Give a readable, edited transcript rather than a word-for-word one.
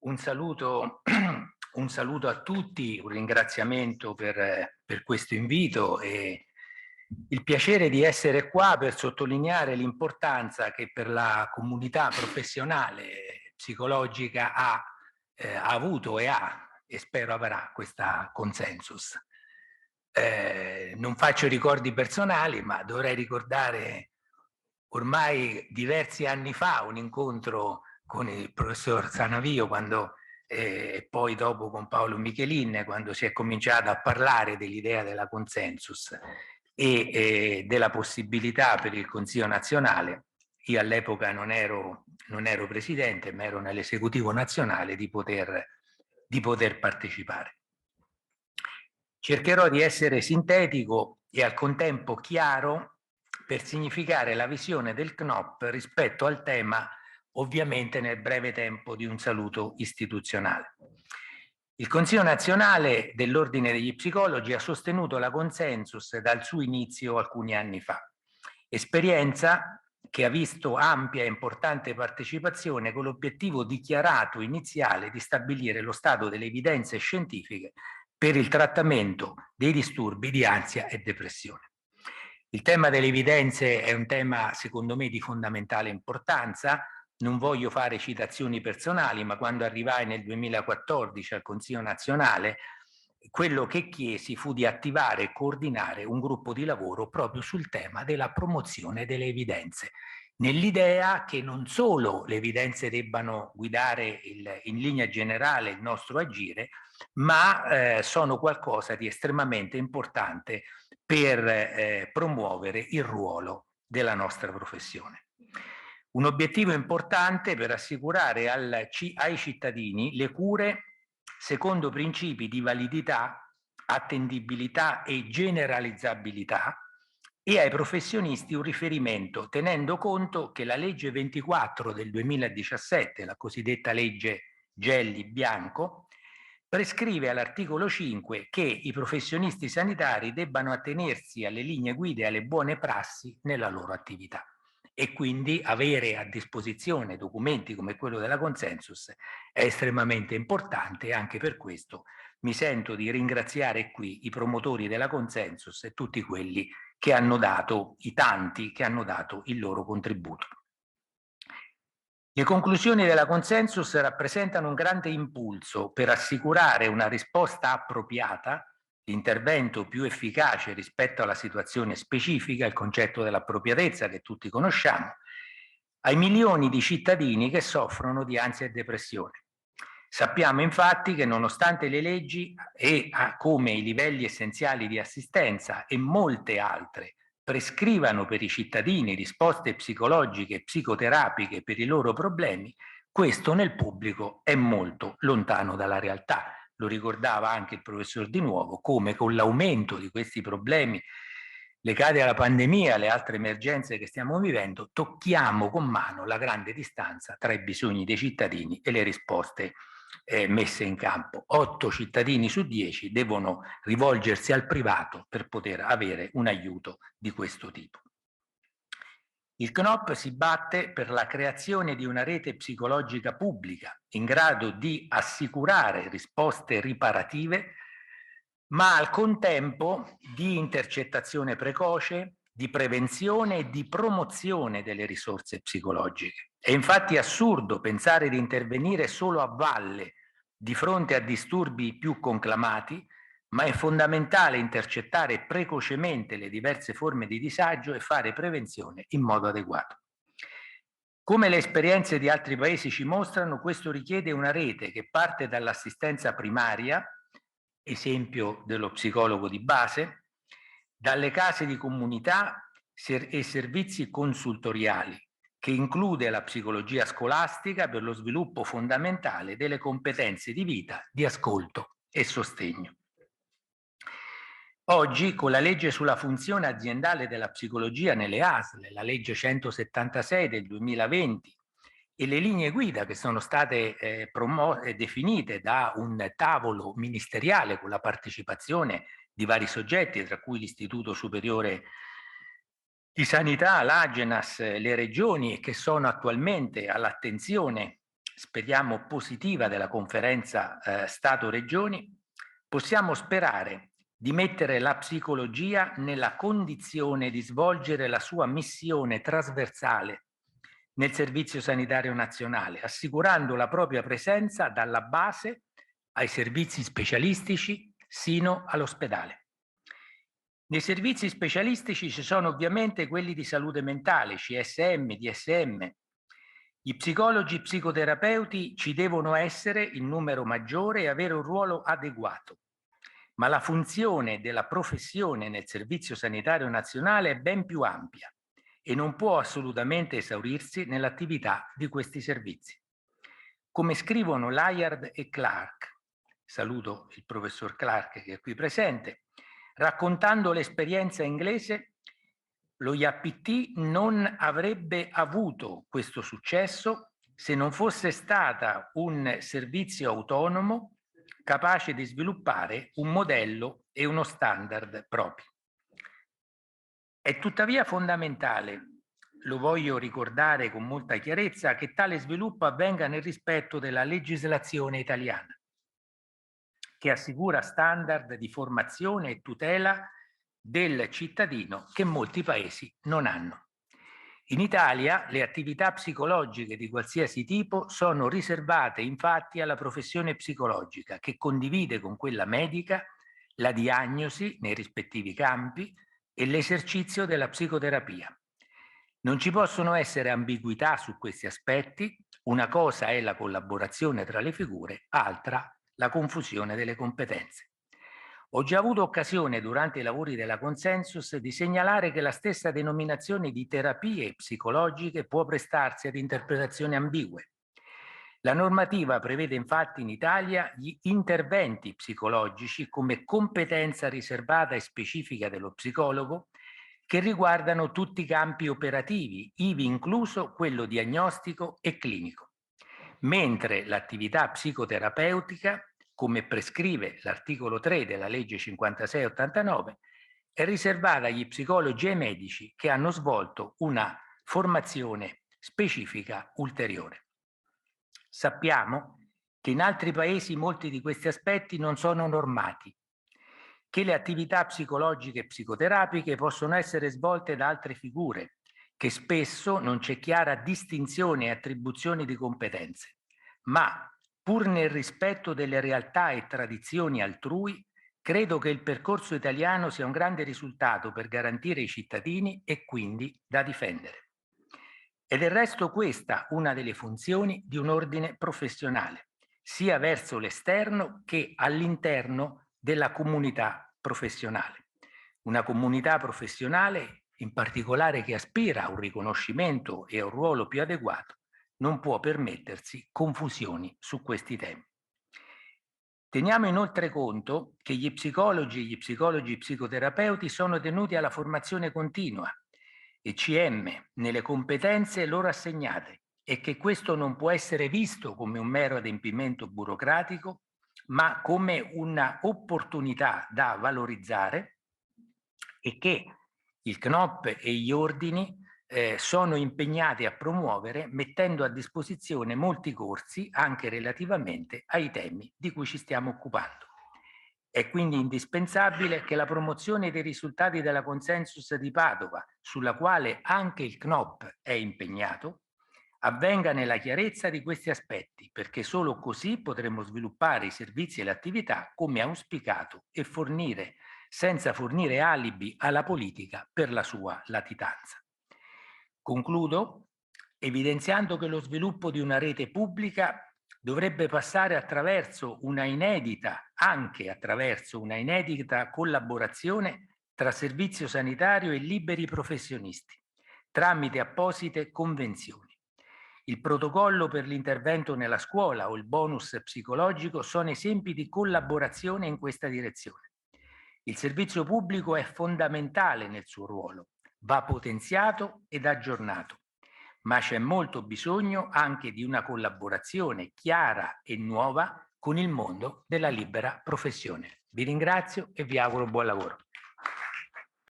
Un saluto, un saluto a tutti, un ringraziamento per questo invito e il piacere di essere qua per sottolineare l'importanza che per la comunità professionale psicologica ha avuto e spero avrà questa consensus. Non faccio ricordi personali, ma dovrei ricordare ormai diversi anni fa un incontro con il professor Sanavio e poi dopo con Paolo Michelin, quando si è cominciato a parlare dell'idea della consensus della possibilità per il Consiglio nazionale. Io all'epoca non ero presidente, ma ero nell'esecutivo nazionale di poter partecipare. Cercherò di essere sintetico e al contempo chiaro per significare la visione del CNOP rispetto al tema, ovviamente nel breve tempo di un saluto istituzionale. Il Consiglio nazionale dell'Ordine degli Psicologi ha sostenuto la consensus dal suo inizio alcuni anni fa, esperienza che ha visto ampia e importante partecipazione con l'obiettivo dichiarato iniziale di stabilire lo stato delle evidenze scientifiche per il trattamento dei disturbi di ansia e depressione. Il tema delle evidenze è un tema, secondo me, di fondamentale importanza. Non voglio fare citazioni personali, ma quando arrivai nel 2014 al Consiglio nazionale, quello che chiesi fu di attivare e coordinare un gruppo di lavoro proprio sul tema della promozione delle evidenze, nell'idea che non solo le evidenze debbano guidare in linea generale il nostro agire, ma sono qualcosa di estremamente importante per promuovere il ruolo della nostra professione. Un obiettivo importante per assicurare ai cittadini le cure secondo principi di validità, attendibilità e generalizzabilità e ai professionisti un riferimento, tenendo conto che la legge 24 del 2017, la cosiddetta legge Gelli-Bianco, prescrive all'articolo 5 che i professionisti sanitari debbano attenersi alle linee guida e alle buone prassi nella loro attività e quindi avere a disposizione documenti come quello della consensus è estremamente importante e anche per questo mi sento di ringraziare qui i promotori della consensus e tutti quelli che hanno dato, i tanti che hanno dato il loro contributo. Le conclusioni della consensus rappresentano un grande impulso per assicurare una risposta appropriata, l'intervento più efficace rispetto alla situazione specifica, il concetto dell'appropriatezza che tutti conosciamo, ai milioni di cittadini che soffrono di ansia e depressione. Sappiamo infatti che nonostante le leggi come i livelli essenziali di assistenza e molte altre prescrivano per i cittadini risposte psicologiche e psicoterapiche per i loro problemi, questo nel pubblico è molto lontano dalla realtà. Lo ricordava anche il professor Di Nuovo, come con l'aumento di questi problemi legati alla pandemia e alle altre emergenze che stiamo vivendo, tocchiamo con mano la grande distanza tra i bisogni dei cittadini e le risposte messe in campo. 8 cittadini su 10 devono rivolgersi al privato per poter avere un aiuto di questo tipo. Il CNOP si batte per la creazione di una rete psicologica pubblica in grado di assicurare risposte riparative, ma al contempo di intercettazione precoce, di prevenzione e di promozione delle risorse psicologiche. È infatti assurdo pensare di intervenire solo a valle di fronte a disturbi più conclamati, ma è fondamentale intercettare precocemente le diverse forme di disagio e fare prevenzione in modo adeguato. Come le esperienze di altri paesi ci mostrano, questo richiede una rete che parte dall'assistenza primaria, esempio dello psicologo di base, dalle case di comunità e servizi consultoriali, che include la psicologia scolastica per lo sviluppo fondamentale delle competenze di vita, di ascolto e sostegno. Oggi, con la legge sulla funzione aziendale della psicologia nelle ASL, la legge 176 del 2020 e le linee guida che sono state definite da un tavolo ministeriale con la partecipazione di vari soggetti, tra cui l'Istituto Superiore di Sanità, l'Agenas, le regioni, che sono attualmente all'attenzione speriamo positiva, della conferenza Stato-Regioni, possiamo sperare di mettere la psicologia nella condizione di svolgere la sua missione trasversale nel Servizio Sanitario Nazionale, assicurando la propria presenza dalla base ai servizi specialistici sino all'ospedale. Nei servizi specialistici ci sono ovviamente quelli di salute mentale, CSM, DSM. Gli psicologi psicoterapeuti ci devono essere in numero maggiore e avere un ruolo adeguato. Ma la funzione della professione nel Servizio Sanitario Nazionale è ben più ampia e non può assolutamente esaurirsi nell'attività di questi servizi. Come scrivono Layard e Clark, saluto il professor Clark che è qui presente, raccontando l'esperienza inglese, lo IAPT non avrebbe avuto questo successo se non fosse stata un servizio autonomo capace di sviluppare un modello e uno standard propri. È tuttavia fondamentale, lo voglio ricordare con molta chiarezza, che tale sviluppo avvenga nel rispetto della legislazione italiana, che assicura standard di formazione e tutela del cittadino che molti paesi non hanno. In Italia le attività psicologiche di qualsiasi tipo sono riservate infatti alla professione psicologica, che condivide con quella medica la diagnosi nei rispettivi campi e l'esercizio della psicoterapia. Non ci possono essere ambiguità su questi aspetti, una cosa è la collaborazione tra le figure, altra la confusione delle competenze. Ho già avuto occasione durante i lavori della Consensus di segnalare che la stessa denominazione di terapie psicologiche può prestarsi ad interpretazioni ambigue. La normativa prevede infatti in Italia gli interventi psicologici come competenza riservata e specifica dello psicologo che riguardano tutti i campi operativi, ivi incluso quello diagnostico e clinico, mentre l'attività psicoterapeutica, come prescrive l'articolo 3 della legge 5689, è riservata agli psicologi e ai medici che hanno svolto una formazione specifica ulteriore. Sappiamo che in altri paesi molti di questi aspetti non sono normati, che le attività psicologiche e psicoterapiche possono essere svolte da altre figure, che spesso non c'è chiara distinzione e attribuzione di competenze, ma pur nel rispetto delle realtà e tradizioni altrui, credo che il percorso italiano sia un grande risultato per garantire i cittadini e quindi da difendere. È del resto questa una delle funzioni di un ordine professionale, sia verso l'esterno che all'interno della comunità professionale. Una comunità professionale, in particolare che aspira a un riconoscimento e a un ruolo più adeguato, non può permettersi confusioni su questi temi. Teniamo inoltre conto che gli psicologi psicoterapeuti sono tenuti alla formazione continua, ECM, nelle competenze loro assegnate e che questo non può essere visto come un mero adempimento burocratico, ma come una opportunità da valorizzare e che il CNOP e gli ordini sono impegnati a promuovere, mettendo a disposizione molti corsi anche relativamente ai temi di cui ci stiamo occupando. È quindi indispensabile che la promozione dei risultati della Consensus di Padova, sulla quale anche il CNOP è impegnato, avvenga nella chiarezza di questi aspetti, perché solo così potremo sviluppare i servizi e le attività come auspicato e fornire, senza fornire alibi alla politica per la sua latitanza. Concludo evidenziando che lo sviluppo di una rete pubblica dovrebbe passare anche attraverso una inedita collaborazione tra servizio sanitario e liberi professionisti, tramite apposite convenzioni. Il protocollo per l'intervento nella scuola o il bonus psicologico sono esempi di collaborazione in questa direzione. Il servizio pubblico è fondamentale nel suo ruolo, va potenziato ed aggiornato, ma c'è molto bisogno anche di una collaborazione chiara e nuova con il mondo della libera professione. Vi ringrazio e vi auguro buon lavoro.